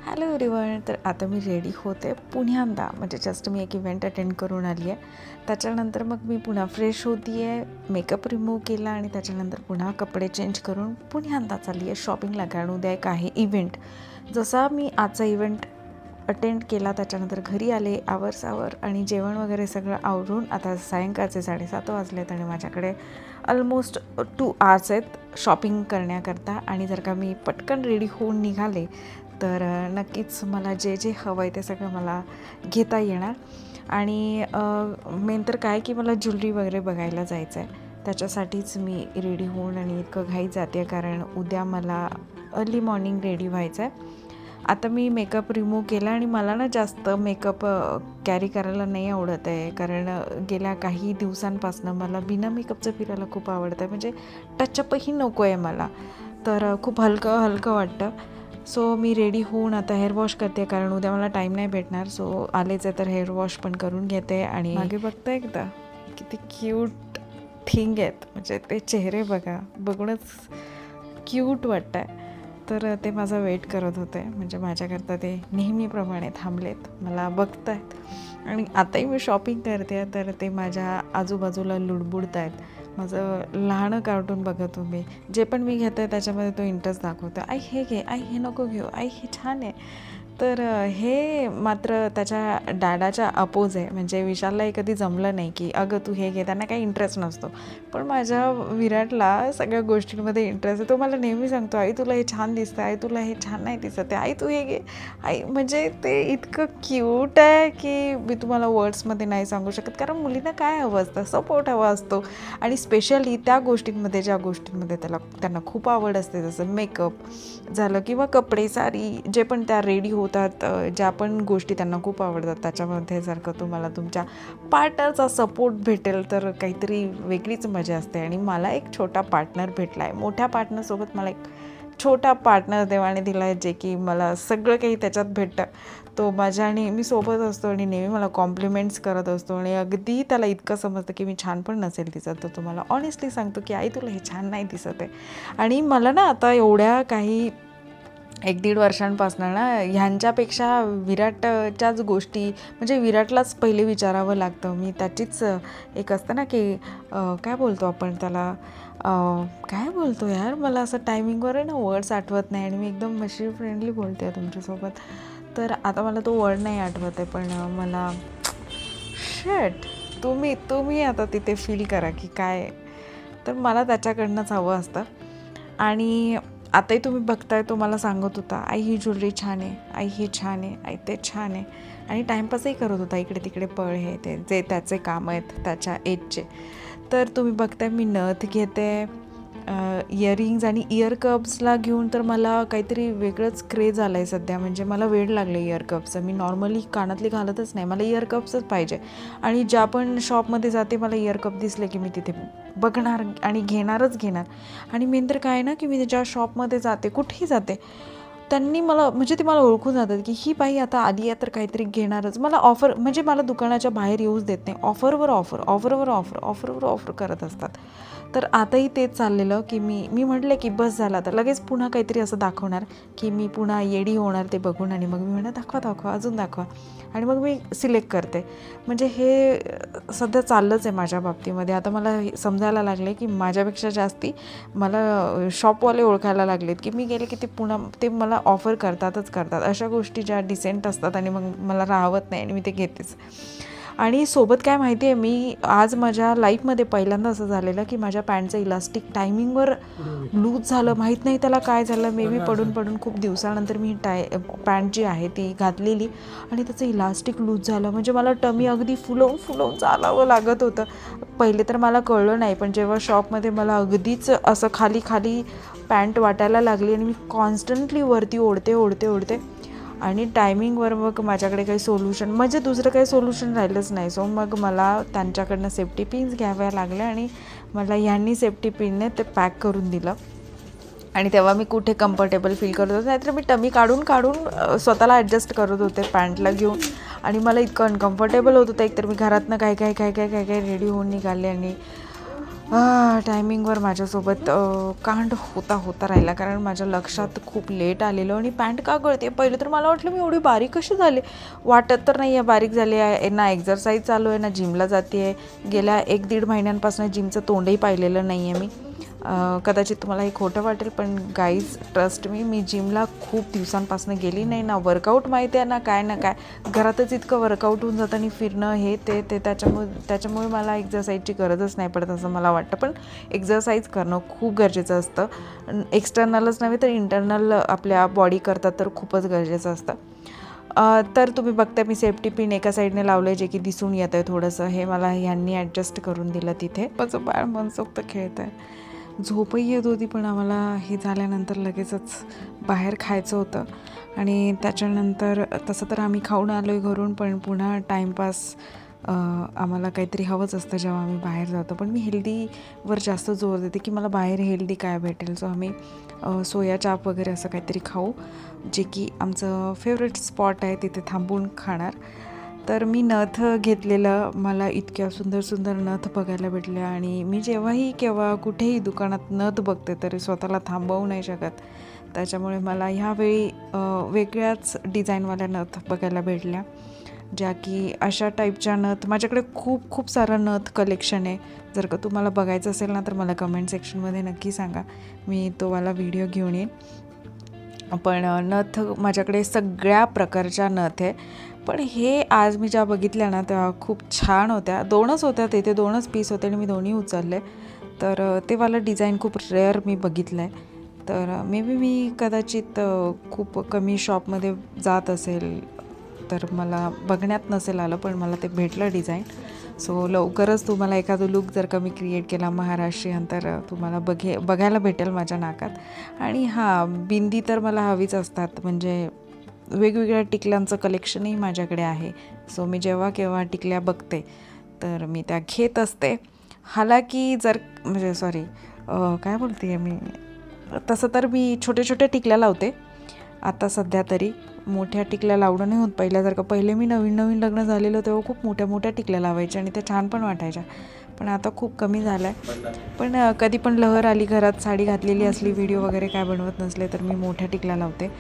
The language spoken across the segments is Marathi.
Hello everyone. तर आता मी रेडी होते पुन्हा म्हणजे जस्ट मी एक इव्हेंट अटेंड करून आली आहे. त्याच्यानंतर मग मी पुन्हा फ्रेश होती आहे, मेकअप रिमूव्ह केला आणि त्याच्यानंतर पुन्हा कपडे चेंज करून पुन्हा चालली आहे शॉपिंगला. कारण उद्या एक आहे इव्हेंट. जसा मी आजचा इव्हेंट अटेंड केला त्याच्यानंतर घरी आले आवर आणि जेवण वगैरे सगळं आवरून आता सायंकाळचे 7:30 वाजलेत आणि माझ्याकडे ऑलमोस्ट 2 आवर्स आहेत शॉपिंग करण्याकरता. आणि जर का मी पटकन रेडी होऊन निघाले तर नक्कीच मला जे जे हवं आहे ते सगळं मला घेता येणार. आणि मेन तर काय की मला ज्वेलरी वगैरे बघायला जायचं आहे. त्याच्यासाठीच मी रेडी होऊन आणि इतकं घाईत जाते कारण उद्या मला अर्ली मॉर्निंग रेडी व्हायचं आहे. आता मी मेकअप रिमूव्ह केला आणि मला ना जास्त मेकअप कॅरी करायला नाही आवडत आहे. कारण गेल्या काही दिवसांपासून मला बिना मेकअपचं फिरायला खूप आवडतं आहे. म्हणजे टचअपही नको आहे मला, तर खूप हलकं वाटतं. सो मी रेडी होऊन आता हेअर वॉश करते कारण उद्या मला टाईम नाही भेटणार. सो आलेच आहे तर हेअर वॉश पण करून घेते. आणि मागे बघता एकदा किती क्यूट थिंग आहेत, म्हणजे ते चेहरे बघूनच क्यूट वाटतं आहे. तर ते माझा वेट करत होते, म्हणजे माझ्याकरता ते नेहमीप्रमाणे थांबलेत, मला बघत आहेत. आणि आताही मी शॉपिंग करते तर ते माझ्या आजूबाजूला लुडबुडत आहेत. माझं लहानं कार्टून बघत मी जे पण मी घेते त्याच्यामध्ये तो इंटरेस्ट दाखवतो. आई हे घे, आई हे नको घेऊ, आई हे छान आहे. तर हे मात्र त्याच्या डॅडाच्या अपोज आहे. म्हणजे विशाललाही कधी जमलं नाही की अगं तू हे घे, त्यांना काही इंटरेस्ट नसतो. पण माझ्या विराटला सगळ्या गोष्टींमध्ये इंटरेस्ट आहे. तो मला नेहमी सांगतो आई तुला हे छान दिसतं, आई तुला हे छान नाही दिसत आहे, आई तू हे घे आई. म्हणजे ते इतकं क्यूट आहे की मी तुम्हाला वर्ड्समध्ये नाही सांगू शकत. कारण मुलींना काय हवं असतं, सपोर्ट हवा असतो. आणि स्पेशली त्या गोष्टींमध्ये ज्या गोष्टींमध्ये त्यांना खूप आवड असते, जसं मेकअप झालं किंवा कपडे साडी जे पण त्या रेडी होतात, ज्या पण गोष्टी त्यांना खूप आवडतात त्याच्यामध्ये जर का तुम्हाला तुमच्या पार्टनरचा सपोर्ट भेटेल तर काहीतरी वेगळीच मजा असते. आणि मला एक छोटा पार्टनर भेटला आहे. मोठ्या पार्टनरसोबत मला एक छोटा पार्टनर देवाने दिला आहे, जे की मला सगळं काही त्याच्यात भेटतं. तो माझ्या नेहमी सोबत असतो आणि नेहमी मला कॉम्प्लिमेंट्स करत असतो. आणि अगदी त्याला इतकं समजतं की मी छान पण नसेल दिसत तर तो मला ऑनेस्टली सांगतो की आई तुला हे छान नाही दिसत आहे. आणि मला ना आता एवढ्या काही 1-1.5 वर्षांपासून ना ह्यांच्यापेक्षा विराटच्याच गोष्टी, म्हणजे विराटलाच पहिले विचारावं लागतं. मी त्याचीच एक असतं ना की काय बोलतो आपण त्याला, काय बोलतो यार, मला असं टायमिंगवर आहे ना वर्ड्स आठवत नाही आणि मी एकदम मशी फ्रेंडली बोलते आहे तुमच्यासोबत. तर आता मला तो वर्ड नाही आठवत आहे, पण मला शेट तुम्ही आता तिथे फील करा की काय. तर मला त्याच्याकडनंच हवं असतं. आणि आताही तुम्ही बघताय तो मला सांगत होता आई ही ज्वेलरी छान आहे, आई ही छान आहे, आई ते छान आहे. आणि टाईमपासही करत होता, इकडे तिकडे पळ हे ते जे त्याचे कामं आहेत त्याच्या एजचे. तर तुम्ही बघताय मी नथ घेते, इयरिंग्ज आणि इयर कप्सला घेऊन तर मला काहीतरी वेगळंच क्रेज आलं आहे सध्या. म्हणजे मला वेड लागलं इयर कप्सचं. मी नॉर्मली कानातली घालतच नाही, मला इयर कप्सच पाहिजे. आणि ज्या पण शॉपमध्ये जाते मला इयर कप दिसले की मी तिथे बघणार आणि घेणारच घेणार. आणि मेन तर काय ना की मी ज्या शॉपमध्ये जाते, कुठेही जाते, त्यांनी मला म्हणजे ते मला ओळखून जातात की ही बाई आता आली आहे तर काहीतरी घेणारच. मला ऑफर, म्हणजे मला दुकानाच्या बाहेर येऊच देत नाही, ऑफरवर ऑफर करत असतात. तर आताही तेच चाललेलं की मी म्हटलं की बस झालं आता, लगेच पुन्हा काहीतरी असं दाखवणार की मी पुन्हा येडी होणार ते बघून. आणि मग मी म्हणणार दाखवा अजून दाखवा. आणि मग मी सिलेक्ट करते. म्हणजे हे सध्या चाललंच आहे माझ्या बाबतीमध्ये. आता मला समजायला लागले की माझ्यापेक्षा जास्ती मला शॉपवाले ओळखायला लागलेत की मी गेले की ते पुन्हा ते मला ऑफर करतात. अशा गोष्टी ज्या डिसेंट असतात आणि मग मला राहवत नाही आणि मी ते घेतेच. आणि सोबत काय माहिती आहे, मी आज माझ्या लाईफमध्ये पहिल्यांदा असं झालेलं की माझ्या पॅन्टचं इलास्टिक टायमिंगवर लूज झालं. माहीत नाही त्याला काय झालं, मे बी पडून खूप दिवसानंतर मी पॅन्ट जी आहे ती घातलेली आणि त्याचं इलास्टिक लूज झालं. म्हणजे मला टमी अगदी फुलवून चालावं लागत होतं. पहिले तर मला कळलं नाही, पण जेव्हा शॉपमध्ये मला अगदीच असं खाली पॅन्ट वाटायला लागली आणि मी कॉन्स्टंटली वरती ओढते आणि टायमिंगवर मग माझ्याकडे काही सोल्युशन, म्हणजे दुसरं काही सोल्युशन राहिलंच नाही. सो मग मला त्यांच्याकडनं सेफ्टी पिन्स घ्याव्या लागल्या आणि मला ह्यांनी सेफ्टी पिनने ते पॅक करून दिलं. आणि तेव्हा मी कुठे कम्फर्टेबल फील करत होते, नाहीतर मी टमी काढून स्वतःला ॲडजस्ट करत होते पॅन्टला घेऊन. आणि मला इतकं अनकम्फर्टेबल होत होतं. एकतर मी घरातनं काय रेडी होऊन निघाले आणि टायमिंगवर माझ्यासोबत कांड होता राहिला, कारण माझ्या लक्षात खूप लेट आलेलं. आणि पॅन्ट का गळते, पहिले तर मला वाटलं मी एवढी बारीक कशी झाली, वाटत तर नाही आहे बारीक झाली आहे. ना एक्झरसाईज चालू आहे ना जिमला जाते आहे. गेल्या 1-1.5 महिन्यांपासून जिमचं तोंडही पाहिलेलं नाही आहे मी. कदाचित तुम्हाला हे खोटं वाटेल, पण गाईज ट्रस्ट मी जिमला खूप दिवसांपासून गेली नाही. ना वर्कआउट माहिती आहे ना काय. घरातच इतकं वर्कआउट होऊन जातं आणि फिरणं हे ते त्याच्यामुळे मला एक्झरसाईजची गरजच नाही पडत असं मला वाटतं. पण एक्झरसाईज करणं खूप गरजेचं असतं. एक्सटर्नलच नव्हे तर इंटरनल आपल्या बॉडी करतात तर खूपच गरजेचं असतं. तर तुम्ही बघता मी सेफ्टी पिन एका साईडने लावलं आहे, जे की दिसून येतं आहे थोडंसं. हे मला ह्यांनी ॲडजस्ट करून दिलं तिथे. माझं बाळ मनसोक्त खेळत आहे. झोपही येत होती, पण आम्हाला हे झाल्यानंतर लगेचच बाहेर खायचं होतं. आणि त्याच्यानंतर तसं तर आम्ही खाऊन आलो आहे घरून, पण पुन्हा टाईमपास आम्हाला काहीतरी हवंच असतं जेव्हा आम्ही बाहेर जातो. पण मी हेल्दीवर जास्त जोर देते की मला बाहेर हेल्दी काय भेटेल. सो आम्ही सोया चाप वगैरे असं काहीतरी खाऊ, जे की आमचं फेवरेट स्पॉट आहे, तिथे थांबून खाणार. तर मी नथ घेतलेलं, मला इतक्या सुंदर नथ बघायला भेटल्या. आणि मी केव्हा कुठेही दुकानात नथ बघते तरी स्वतःला थांबवू नाही शकत. त्याच्यामुळे मला ह्यावेळी वेगळ्याच डिझाईनवाल्या नथ बघायला भेटल्या, ज्या की अशा टाईपच्या नथ. माझ्याकडे खूप सारं नथ कलेक्शन आहे. जर का तुम्हाला बघायचं असेल ना तर मला कमेंट सेक्शनमध्ये नक्की सांगा, मी तोवाला व्हिडिओ घेऊन येईन. पण नथ माझ्याकडे सगळ्या प्रकारच्या नथ आहे. पण हे आज मी ज्या बघितल्या ना त्या खूप छान होत्या. 2च होत्या, तिथे 2च पीस होते आणि मी दोन्ही उचलले. तर ते वाला डिझाईन खूप रेअर मी बघितलं आहे. तर मे बी मी कदाचित खूप कमी शॉपमध्ये जात असेल तर मला बघण्यात नसेल आलं, पण मला ते भेटलं डिझाईन. सो लवकरच तुम्हाला एखादं लुक जर का मी क्रिएट केला महाराष्ट्रीयन तर तुम्हाला बघायला भेटेल माझ्या नाकात. आणि बिंदी तर मला हवीच असतात, म्हणजे वेगवेगळ्या टिकल्यांचं कलेक्शनही माझ्याकडे आहे. सो मी जेव्हा केव्हा टिकल्या बघते तर मी त्या घेत असते. हालाकी काय बोलते आहे मी, तसं तर मी छोट्या टिकल्या लावते आता सध्या तरी. मोठ्या टिकल्या लावणं नाही होत पहिल्यासारखं. पहिले मी नवीन लग्न झालेलं तेव्हा खूप मोठ्या टिकल्या लावायच्या आणि त्या छान पण वाटायच्या, पण आता खूप कमी झालं आहे. पण कधी पण लहर आली, घरात साडी घातलेली असली, व्हिडिओ वगैरे काय बनवत नसले तर मी मोठ्या टिकल्या लावते.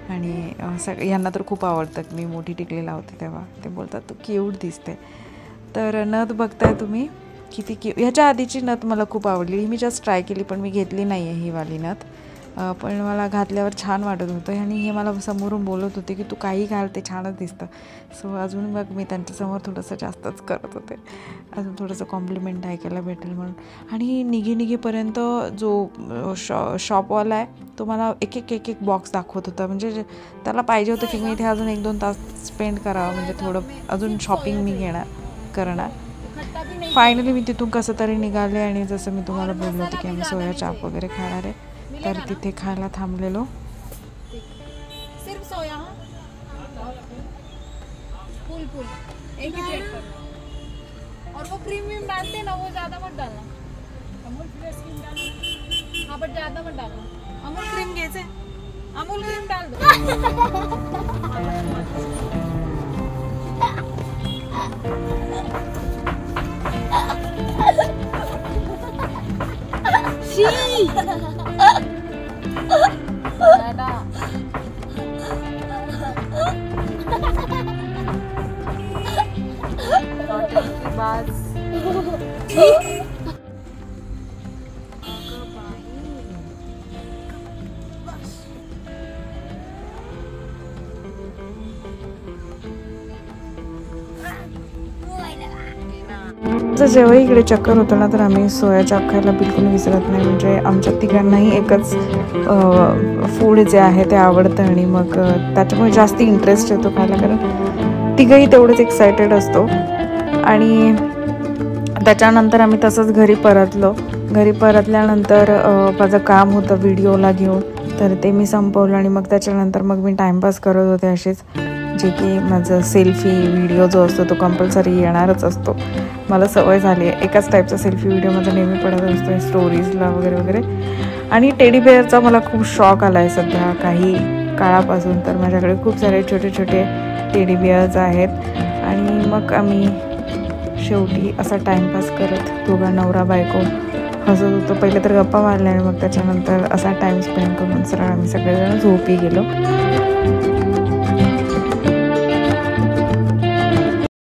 आणि यांना तर खूप आवडतं मी मोठी टिकली लावते तेव्हा. ते बोलतात तू क्यूट दिसते. तर नथ बघताय तुम्ही किती ह्याच्या आधीची नथ मला खूप आवडली. ही मी जस्ट ट्राय केली, पण मी घेतली नाही आहे ही वाली नथ. पण मला घातल्यावर छान वाटत होतं. आणि हे मला समोरून बोलत होते की तू काही घाल ते छानच दिसतं. सो अजून मग मी त्यांच्यासमोर थोडंसं जास्तच करत होते, अजून थोडंसं कॉम्प्लिमेंट ऐकायला भेटेल म्हणून. आणि निघेपर्यंत जो शॉपवाला आहे तो मला एक बॉक्स दाखवत होता. म्हणजे त्याला पाहिजे होतं की मी इथे अजून 1-2 तास स्पेंड करावं, म्हणजे थोडं अजून शॉपिंग मी करणार. फायनली मी तिथून कसं तरी निघाले. आणि जसं मी तुम्हाला बोललो होते की आम्ही सोया चाप वगैरे खाणार आहे, तर तिथे खायला थांबलेलो. सिर्फ सोया फुल एक ही प्लेट पर. और वो क्रीम डालते ना, वो ज़्यादा मत डालना. अमूल फ्रेश क्रीम डालना. हाँ बट ज़्यादा मत डालना. अमूल क्रीम कैसे, अमूल क्रीम डाल दो. जेव्हा इकडे चक्कर होतं ना तर आम्ही सोया चाप खायला बिलकुल विसरत नाही. म्हणजे आमच्या तिघांनाही एकच फूड जे आहे ते आवडतं आणि मग त्याच्यामुळे जास्त इंटरेस्ट येतो खायला, कारण तिघंही तेवढंच एक्सायटेड असतो. आणि त्याच्यानंतर आम्ही तसंच घरी परतलो. घरी परतल्यानंतर माझं काम होतं व्हिडिओला घेऊन, तर ते मी संपवलं. आणि मग त्याच्यानंतर मग मी टाईमपास करत होते असेच, जे की माझं सेल्फी व्हिडिओ जो असतो तो कंपल्सरी येणारच असतो. मला सवय झाली आहे, एकाच टाईपचा सेल्फी व्हिडिओ माझा नेहमी पडत असतो स्टोरीजला वगैरे. आणि टेडी बेअरचा मला खूप शॉक आला आहे सध्या काही काळापासून. तर माझ्याकडे खूप सारे छोटे टेडी बेअर्स आहेत. आणि मग आम्ही शेवटी असा टाईमपास करत दोघा नवरा बायको हसत होतो. पहिले तर गप्पा मारल्या आणि मग त्याच्यानंतर असा टाईम स्पेंड करून सरळ आम्ही सगळेजण झोपी गेलो.